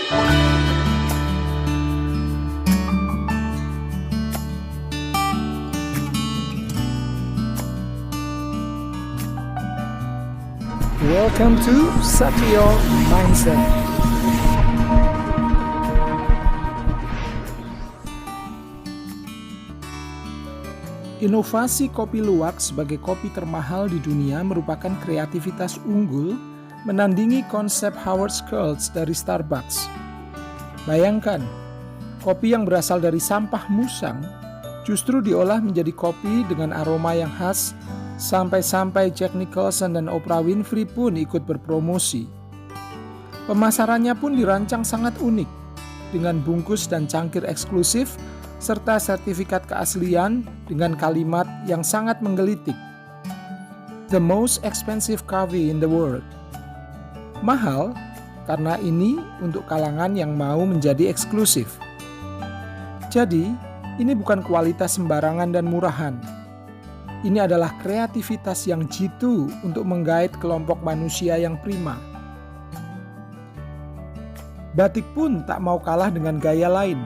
Welcome to Satrio Mindset. Inovasi kopi luwak sebagai kopi termahal di dunia merupakan kreativitas unggul menandingi konsep Howard Schultz dari Starbucks. Bayangkan, kopi yang berasal dari sampah musang justru diolah menjadi kopi dengan aroma yang khas. Sampai-sampai Jack Nicholson dan Oprah Winfrey pun ikut berpromosi. Pemasarannya pun dirancang sangat unik, dengan bungkus dan cangkir eksklusif, serta sertifikat keaslian dengan kalimat yang sangat menggelitik. The most expensive coffee in the world. Mahal, karena ini untuk kalangan yang mau menjadi eksklusif. Jadi, ini bukan kualitas sembarangan dan murahan. Ini adalah kreativitas yang jitu untuk menggait kelompok manusia yang prima. Batik pun tak mau kalah dengan gaya lain.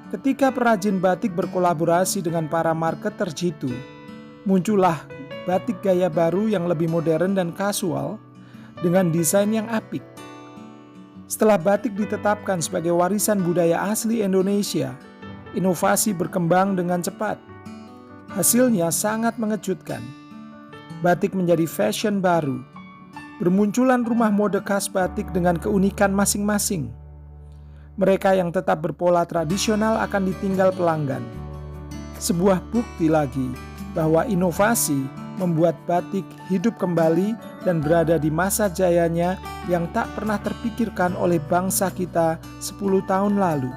Ketika perajin batik berkolaborasi dengan para marketer jitu, muncullah batik gaya baru yang lebih modern dan kasual dengan desain yang apik. Setelah batik ditetapkan sebagai warisan budaya asli Indonesia, inovasi berkembang dengan cepat. Hasilnya sangat mengejutkan. Batik menjadi fashion baru. Bermunculan rumah mode khas batik dengan keunikan masing-masing. Mereka yang tetap berpola tradisional akan ditinggal pelanggan. Sebuah bukti lagi bahwa inovasi membuat batik hidup kembali dan berada di masa jayanya yang tak pernah terpikirkan oleh bangsa kita 10 tahun lalu.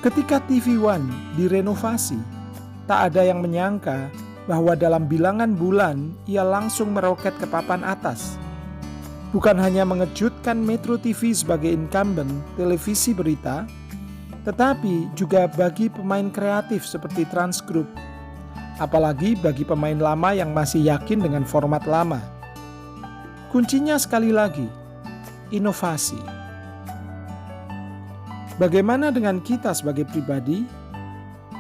Ketika TV One direnovasi, tak ada yang menyangka bahwa dalam bilangan bulan ia langsung meroket ke papan atas. Bukan hanya mengejutkan Metro TV sebagai incumbent televisi berita, tetapi juga bagi pemain kreatif seperti Trans Group. Apalagi bagi pemain lama yang masih yakin dengan format lama. Kuncinya sekali lagi, inovasi. Bagaimana dengan kita sebagai pribadi?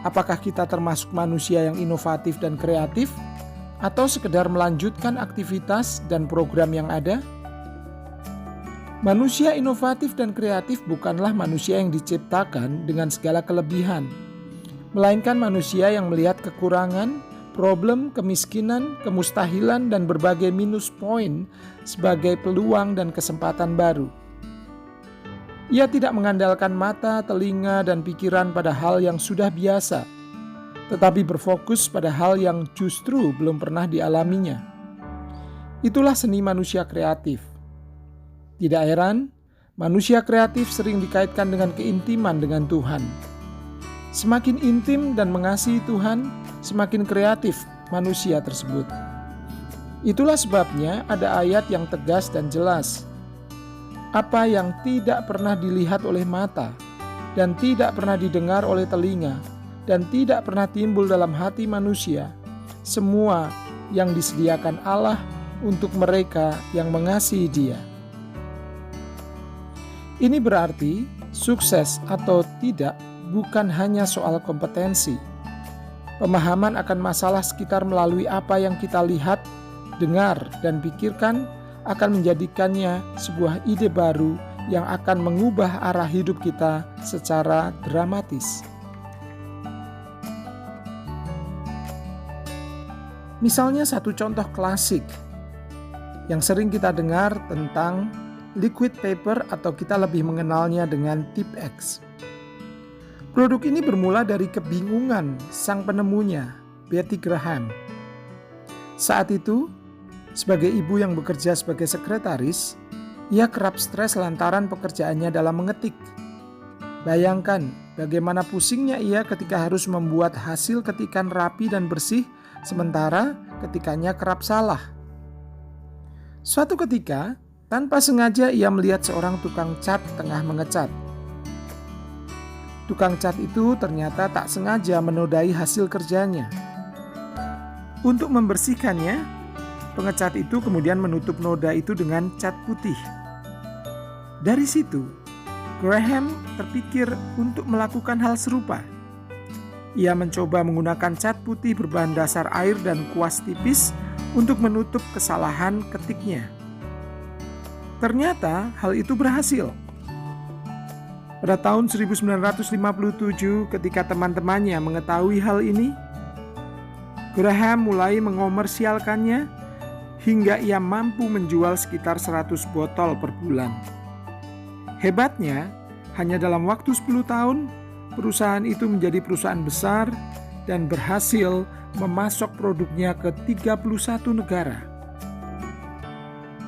Apakah kita termasuk manusia yang inovatif dan kreatif, atau sekedar melanjutkan aktivitas dan program yang ada? Manusia inovatif dan kreatif bukanlah manusia yang diciptakan dengan segala kelebihan, melainkan manusia yang melihat kekurangan, problem, kemiskinan, kemustahilan, dan berbagai minus poin sebagai peluang dan kesempatan baru. Ia tidak mengandalkan mata, telinga, dan pikiran pada hal yang sudah biasa, tetapi berfokus pada hal yang justru belum pernah dialaminya. Itulah seni manusia kreatif. Tidak heran, manusia kreatif sering dikaitkan dengan keintiman dengan Tuhan. Semakin intim dan mengasihi Tuhan, semakin kreatif manusia tersebut. Itulah sebabnya ada ayat yang tegas dan jelas. Apa yang tidak pernah dilihat oleh mata, dan tidak pernah didengar oleh telinga, dan tidak pernah timbul dalam hati manusia, semua yang disediakan Allah untuk mereka yang mengasihi Dia. Ini berarti sukses atau tidak bukan hanya soal kompetensi. Pemahaman akan masalah sekitar melalui apa yang kita lihat, dengar, dan pikirkan akan menjadikannya sebuah ide baru yang akan mengubah arah hidup kita secara dramatis. Misalnya satu contoh klasik yang sering kita dengar tentang liquid paper atau kita lebih mengenalnya dengan Tipp-Ex. Produk ini bermula dari kebingungan sang penemunya, Betty Graham. Saat itu, sebagai ibu yang bekerja sebagai sekretaris, ia kerap stres lantaran pekerjaannya dalam mengetik. Bayangkan bagaimana pusingnya ia ketika harus membuat hasil ketikan rapi dan bersih, sementara ketikannya kerap salah. Suatu ketika, tanpa sengaja ia melihat seorang tukang cat tengah mengecat. Tukang cat itu ternyata tak sengaja menodai hasil kerjanya. Untuk membersihkannya, pengecat itu kemudian menutup noda itu dengan cat putih. Dari situ, Graham terpikir untuk melakukan hal serupa. Ia mencoba menggunakan cat putih berbahan dasar air dan kuas tipis untuk menutup kesalahan ketiknya. Ternyata hal itu berhasil. Pada tahun 1957, ketika teman-temannya mengetahui hal ini, Graham mulai mengomersialkannya hingga ia mampu menjual sekitar 100 botol per bulan. Hebatnya, hanya dalam waktu 10 tahun, perusahaan itu menjadi perusahaan besar dan berhasil memasok produknya ke 31 negara.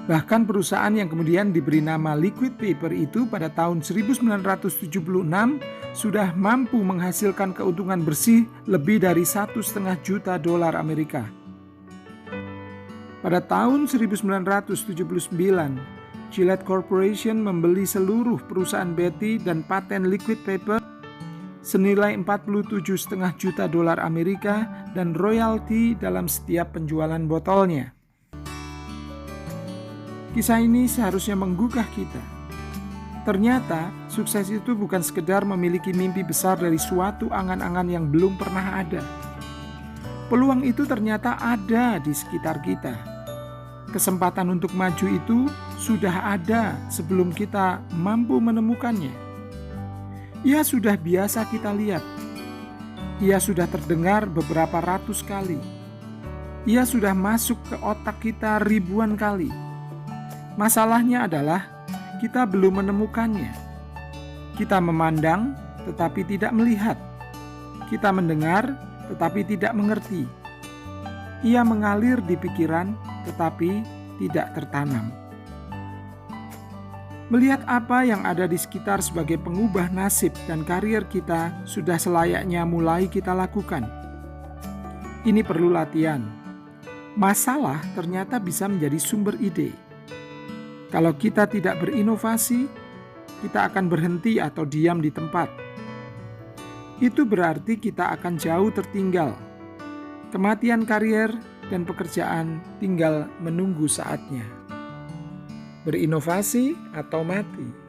Bahkan perusahaan yang kemudian diberi nama Liquid Paper itu pada tahun 1976 sudah mampu menghasilkan keuntungan bersih lebih dari $1,5 juta Amerika. Pada tahun 1979, Gillette Corporation membeli seluruh perusahaan Betty dan paten Liquid Paper senilai $47,5 juta Amerika dan royalti dalam setiap penjualan botolnya. Kisah ini seharusnya menggugah kita. Ternyata sukses itu bukan sekedar memiliki mimpi besar dari suatu angan-angan yang belum pernah ada. Peluang itu ternyata ada di sekitar kita. Kesempatan untuk maju itu sudah ada sebelum kita mampu menemukannya. Ia sudah biasa kita lihat. Ia sudah terdengar beberapa ratus kali. Ia sudah masuk ke otak kita ribuan kali. Masalahnya adalah kita belum menemukannya. Kita memandang tetapi tidak melihat. Kita mendengar tetapi tidak mengerti. Ia mengalir di pikiran tetapi tidak tertanam. Melihat apa yang ada di sekitar sebagai pengubah nasib dan karier kita sudah selayaknya mulai kita lakukan. Ini perlu latihan. Masalah ternyata bisa menjadi sumber ide. Kalau kita tidak berinovasi, kita akan berhenti atau diam di tempat. Itu berarti kita akan jauh tertinggal. Kematian karier dan pekerjaan tinggal menunggu saatnya. Berinovasi atau mati.